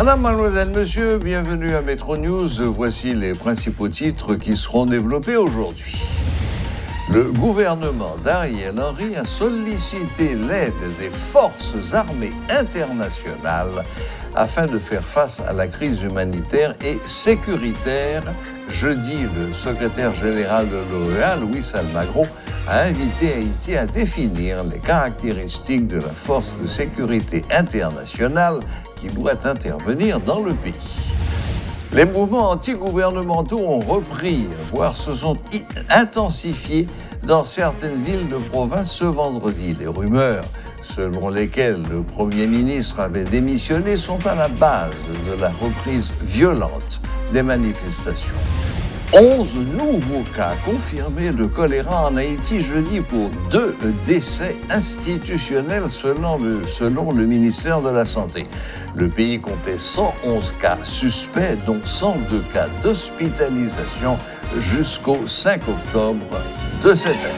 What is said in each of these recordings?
Madame, mademoiselle, monsieur, bienvenue à Métro News. Voici les principaux titres qui seront développés aujourd'hui. Le gouvernement d'Ariel Henry a sollicité l'aide des forces armées internationales afin de faire face à la crise humanitaire et sécuritaire. Jeudi, le secrétaire général de l'OEA, Luis Almagro, a invité Haïti à définir les caractéristiques de la force de sécurité internationale qui doit intervenir dans le pays. Les mouvements anti-gouvernementaux ont repris, voire se sont intensifiés dans certaines villes de province ce vendredi. Les rumeurs selon lesquelles le Premier ministre avait démissionné sont à la base de la reprise violente des manifestations. 11 nouveaux cas confirmés de choléra en Haïti jeudi pour 2 décès institutionnels selon le ministère de la Santé. Le pays comptait 111 cas suspects, dont 102 cas d'hospitalisation jusqu'au 5 octobre de cette année.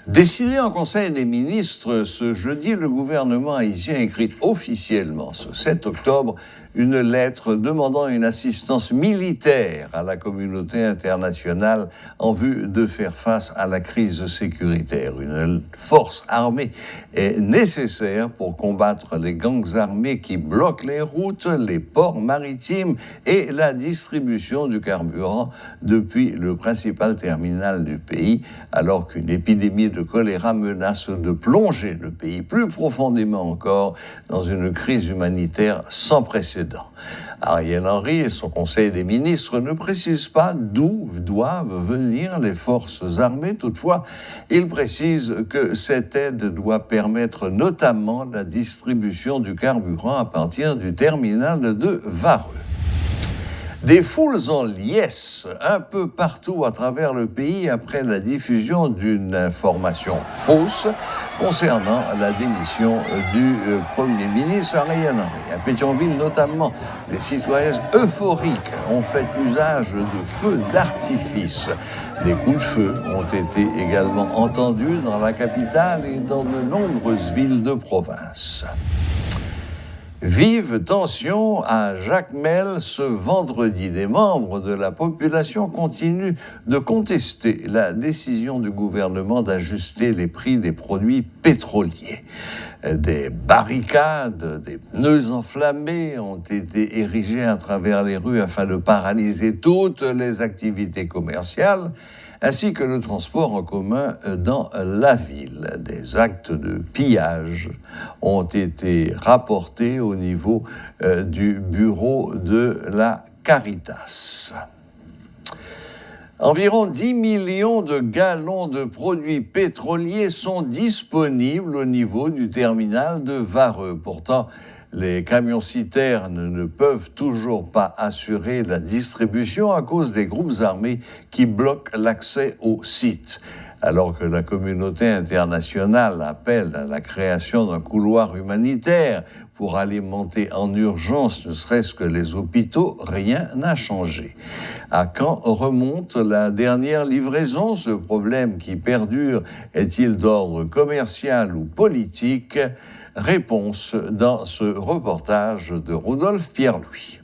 Décidé en Conseil des ministres ce jeudi, le gouvernement haïtien écrit officiellement ce 7 octobre une lettre demandant une assistance militaire à la communauté internationale en vue de faire face à la crise sécuritaire. Une force armée est nécessaire pour combattre les gangs armés qui bloquent les routes, les ports maritimes et la distribution du carburant depuis le principal terminal du pays, alors qu'une épidémie de choléra menace de plonger le pays plus profondément encore dans une crise humanitaire sans précédent. Ariel Henry et son Conseil des ministres ne précisent pas d'où doivent venir les forces armées. Toutefois, ils précisent que cette aide doit permettre notamment la distribution du carburant à partir du terminal de Vareux. Des foules en liesse un peu partout à travers le pays après la diffusion d'une information fausse concernant la démission du Premier ministre Ariel Henry. À Pétionville notamment, les citoyennes euphoriques ont fait usage de feux d'artifice. Des coups de feu ont été également entendus dans la capitale et dans de nombreuses villes de province. Vive tension à Jacmel ce vendredi. Des membres de la population continuent de contester la décision du gouvernement d'ajuster les prix des produits pétroliers. Des barricades, des pneus enflammés ont été érigés à travers les rues afin de paralyser toutes les activités commerciales, ainsi que le transport en commun dans la ville. Des actes de pillage ont été rapportés au niveau du bureau de la Caritas. Environ 10 millions de gallons de produits pétroliers sont disponibles au niveau du terminal de Vareux. Pourtant, les camions-citernes ne peuvent toujours pas assurer la distribution à cause des groupes armés qui bloquent l'accès au site. Alors que la communauté internationale appelle à la création d'un couloir humanitaire pour alimenter en urgence ne serait-ce que les hôpitaux, rien n'a changé. À quand remonte la dernière livraison? Ce problème qui perdure est-il d'ordre commercial ou politique? Réponse dans ce reportage de Rodolphe Pierre-Louis.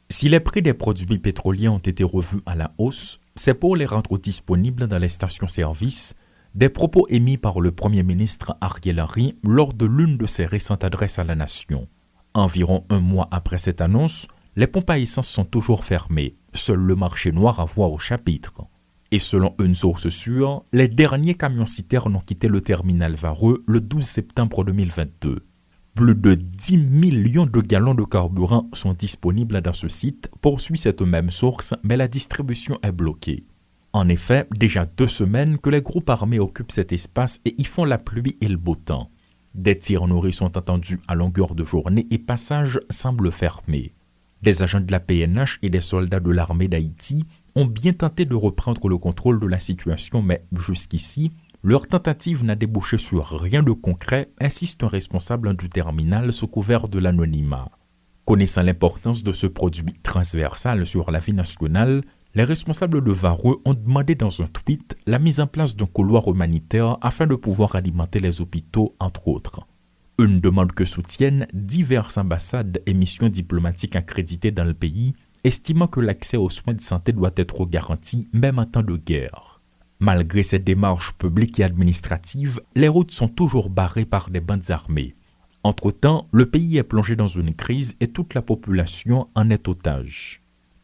Si les prix des produits pétroliers ont été revus à la hausse, c'est pour les rendre disponibles dans les stations-service, des propos émis par le Premier ministre Ariel Henry lors de l'une de ses récentes adresses à la nation. Environ un mois après cette annonce, les pompes à essence sont toujours fermées, seul le marché noir a voix au chapitre. Et selon une source sûre, les derniers camions-citernes ont quitté le terminal Vareux le 12 septembre 2022. Plus de 10 millions de gallons de carburant sont disponibles dans ce site, poursuit cette même source, mais la distribution est bloquée. En effet, déjà 2 semaines que les groupes armés occupent cet espace et y font la pluie et le beau temps. Des tirs nourris sont entendus à longueur de journée et passages semblent fermés. Des agents de la PNH et des soldats de l'armée d'Haïti ont bien tenté de reprendre le contrôle de la situation, mais jusqu'ici, leur tentative n'a débouché sur rien de concret, insiste un responsable du terminal sous couvert de l'anonymat. Connaissant l'importance de ce produit transversal sur la vie nationale, Les responsables de Vareux ont demandé dans un tweet la mise en place d'un couloir humanitaire afin de pouvoir alimenter les hôpitaux, entre autres. Une demande que soutiennent diverses ambassades et missions diplomatiques accréditées dans le pays, estimant que l'accès aux soins de santé doit être garanti même en temps de guerre. Malgré ces démarches publiques et administratives, les routes sont toujours barrées par des bandes armées. Entre-temps, le pays est plongé dans une crise et toute la population en est otage.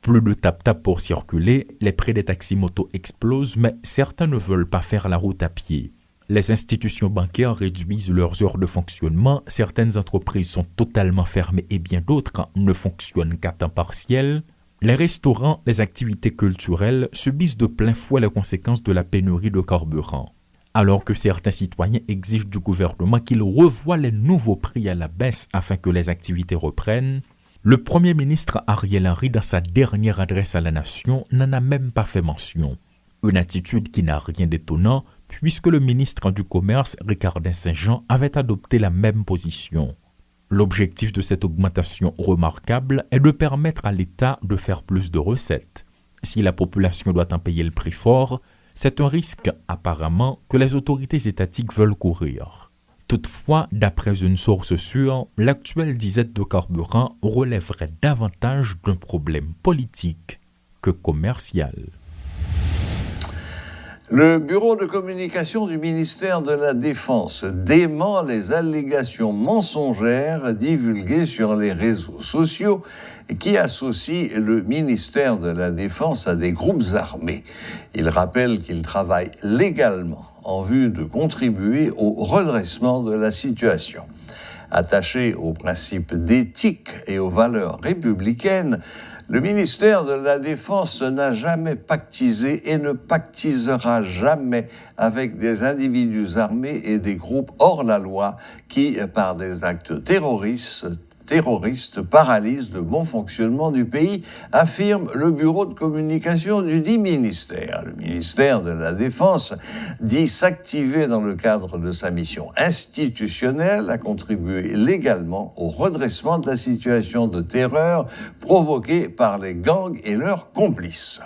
Plus de tap-tap pour circuler, les prix des taxis-motos explosent, mais certains ne veulent pas faire la route à pied. Les institutions bancaires réduisent leurs heures de fonctionnement, certaines entreprises sont totalement fermées et bien d'autres ne fonctionnent qu'à temps partiel. Les restaurants, les activités culturelles subissent de plein fouet les conséquences de la pénurie de carburant. Alors que certains citoyens exigent du gouvernement qu'il revoie les nouveaux prix à la baisse afin que les activités reprennent, le Premier ministre Ariel Henry, dans sa dernière adresse à la nation, n'en a même pas fait mention. Une attitude qui n'a rien d'étonnant, puisque le ministre du Commerce, Ricardin Saint-Jean, avait adopté la même position. L'objectif de cette augmentation remarquable est de permettre à l'État de faire plus de recettes. Si la population doit en payer le prix fort, c'est un risque, apparemment, que les autorités étatiques veulent courir. Toutefois, d'après une source sûre, l'actuelle disette de carburant relèverait davantage d'un problème politique que commercial. Le bureau de communication du ministère de la Défense dément les allégations mensongères divulguées sur les réseaux sociaux qui associent le ministère de la Défense à des groupes armés. Il rappelle qu'il travaille légalement en vue de contribuer au redressement de la situation. Attaché aux principes d'éthique et aux valeurs républicaines, le ministère de la Défense n'a jamais pactisé et ne pactisera jamais avec des individus armés et des groupes hors la loi qui, par des actes terroristes, paralysent le bon fonctionnement du pays, affirme le bureau de communication du dit ministère. Le ministère de la Défense dit s'activer dans le cadre de sa mission institutionnelle à contribuer légalement au redressement de la situation de terreur provoquée par les gangs et leurs complices.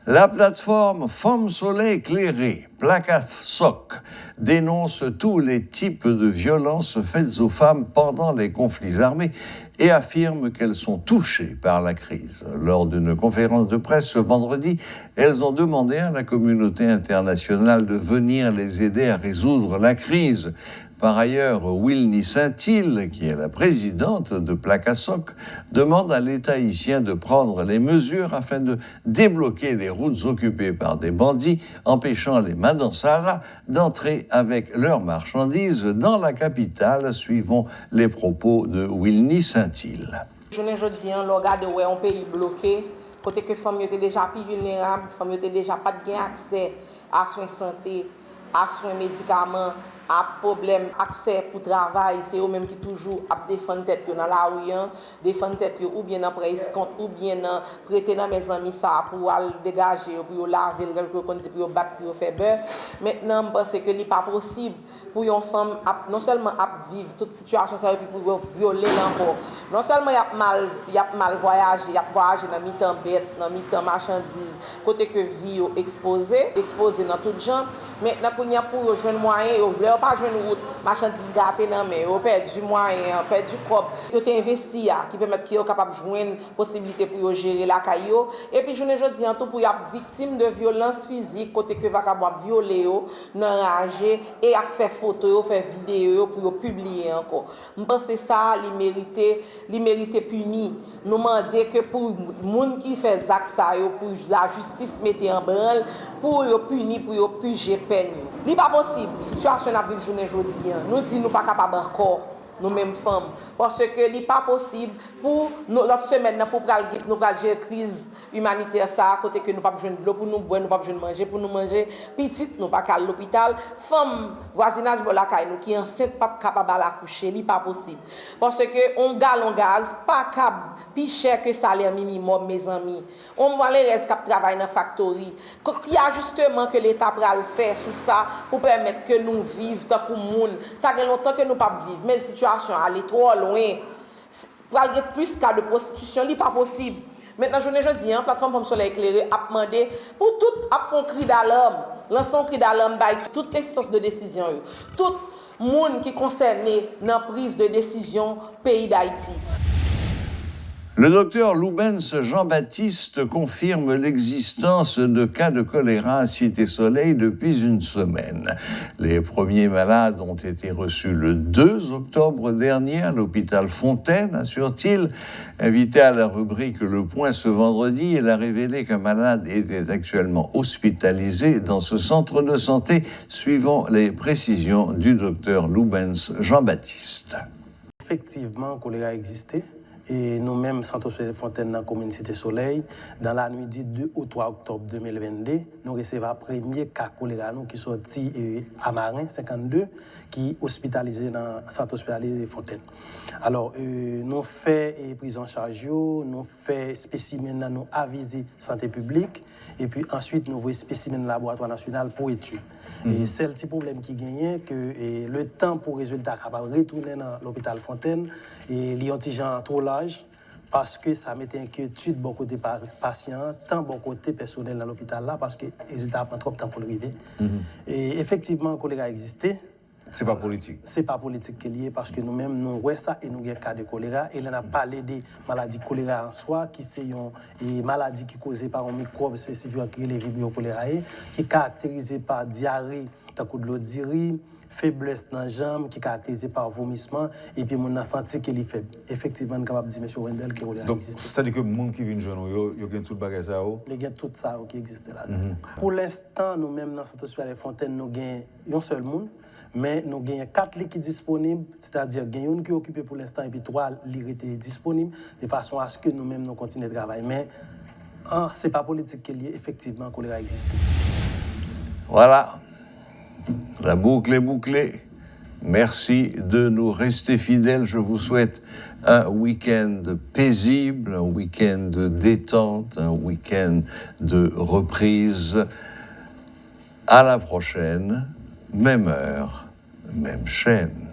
La plateforme Femmes Soleil Éclairé, Placasoc, dénonce tous les types de violences faites aux femmes pendant les conflits armés et affirme qu'elles sont touchées par la crise. Lors d'une conférence de presse ce vendredi, elles ont demandé à la communauté internationale de venir les aider à résoudre la crise. Par ailleurs, Wilny Saint-Hill, qui est la présidente de Placasoc, demande à l'État haïtien de prendre les mesures afin de débloquer les routes occupées par des bandits, empêchant les Madansara d'entrer avec leurs marchandises dans la capitale, suivant les propos de Wilny Saint-Hill. Je dis, on regarde un pays bloqué, côté que les femmes étaient déjà plus vulnérables, les femmes étaient déjà pas de accès à soins de santé, à soins médicaments, à problème accès pour travail, c'est eux-mêmes qui toujours défendent tête dans la rue, défendent tête ou bien après escompte ou bien prêter dans mes amis ça pour dégager pour laver pour battre pour faire beurre. Maintenant je pense que il n'est pas possible pour une femme non seulement vivre toute situation ça puis pour violer encore. Non seulement il y a mal voyagé, il y a voyagé dans mi-temps bête, dans mi-temps marchandise, côté que vie exposé dans tout genre. Maintenant pour rejoindre moyen pas jouer une route marchandise gâtée non mais on perd du moyen perd du propre yo t'ai investi qui permettre qu'ils soient capable de joindre possibilité pour gérer la caillou et puis je dis en tout pour y a victime de violence physique côté que va capable violer enrager et à faire photo faire vidéo pour publier encore je pense que ça il mérite puni nous demander que pour monde qui fait acte ça pour la justice mettre en branle pour yo punir pour yo puger peine il pas possible situation à vivre journée aujourd'hui nous dit nous pas capable encore nous mêmes femmes parce que il pas possible pour l'autre semaine pour nous gérer crise humanitaire ça côté que nous pas besoin de l'eau pour nous boire nous pas besoin de manger pour nous manger petite nous pas à l'hôpital femme voisinage de la caille nous qui enceinte pas capable à accoucher il pas possible parce que on gallon gaz pas capable plus cher que salaire minimum mes amis on voit les restes qui travaillent dans factory il y a justement que l'état va le faire sur ça pour permettre que nous vivions tant que monde ça fait longtemps que nous pas vivre mais situation aller trop loin pour aller plus cas de prostitution il pas possible Maintenant, je dis, la plateforme Pomme Soleil éclairé a demandé pour tout, a fait un cri d'alarme, lancer un cri d'alarme par toute instance de décision, tout le monde qui est concerné dans la prise de décision pays d'Haïti. Le docteur Loubens Jean-Baptiste confirme l'existence de cas de choléra à Cité-Soleil depuis une semaine. Les premiers malades ont été reçus le 2 octobre dernier à l'hôpital Fontaine, assure-t-il. Invité à la rubrique Le Point ce vendredi, il a révélé qu'un malade était actuellement hospitalisé dans ce centre de santé, suivant les précisions du docteur Loubens Jean-Baptiste. Effectivement, le choléra existait. Et nous-mêmes, Centre hospitalier Fontaine, dans la commune Cité-Soleil, dans la nuit du 2 au 3 octobre 2022, nous recevons le premier cas choléra qui sorti à Marin 52, qui est hospitalisé dans le Centre hospitalier Fontaine. Alors, nous faisons prise en charge, nous faisons spécimen, nous avisons santé publique, et puis ensuite, nous voyons spécimen laboratoire national pour études. Et c'est le petit problème qui gagne, que le temps pour résultat capable retourner dans l'hôpital Fontaine, et l'antigen trop large, parce que ça mettait inquiétude beaucoup de patients, tant beaucoup de personnel dans l'hôpital là, parce que les résultats prennent trop de temps pour arriver. Et effectivement, le choléra existait. C'est pas politique. C'est pas politique qui est lié, parce que nous-mêmes, nous voyons ça et nous avons un cas de choléra. Et on a parlé des maladies choléra en soi, qui sont une maladie qui est causée par un microbe spécifique qui est les vibrio cholérae, qui est caractérisée par diarrhée, tant que de l'eau diarrhée, faiblesse dans les jambes, qui est caractérisée par vomissement, et puis on a senti qu'elle est faible. Effectivement, on est capable de dire, M. Wendel, que le choléra existe. Donc, c'est-à-dire que les gens qui viennent chez nous, ils ont tout le bagage ça. Il y a tout ça qui existe là. Pour l'instant, nous-mêmes, dans le Centre hospitalier Fontaine, nous avons un seul monde. Mais nous avons 4 lits qui sont disponibles, c'est-à-dire qu'il y a une qui est occupée pour l'instant et puis 3 lits étaient disponibles, de façon à ce que nous-mêmes nous continuions de travailler. Mais ce n'est pas politique qui est lié, effectivement, que le choléra existe. Voilà, la boucle est bouclée. Merci de nous rester fidèles. Je vous souhaite un week-end paisible, un week-end de détente, un week-end de reprise. À la prochaine, même heure, même chaîne.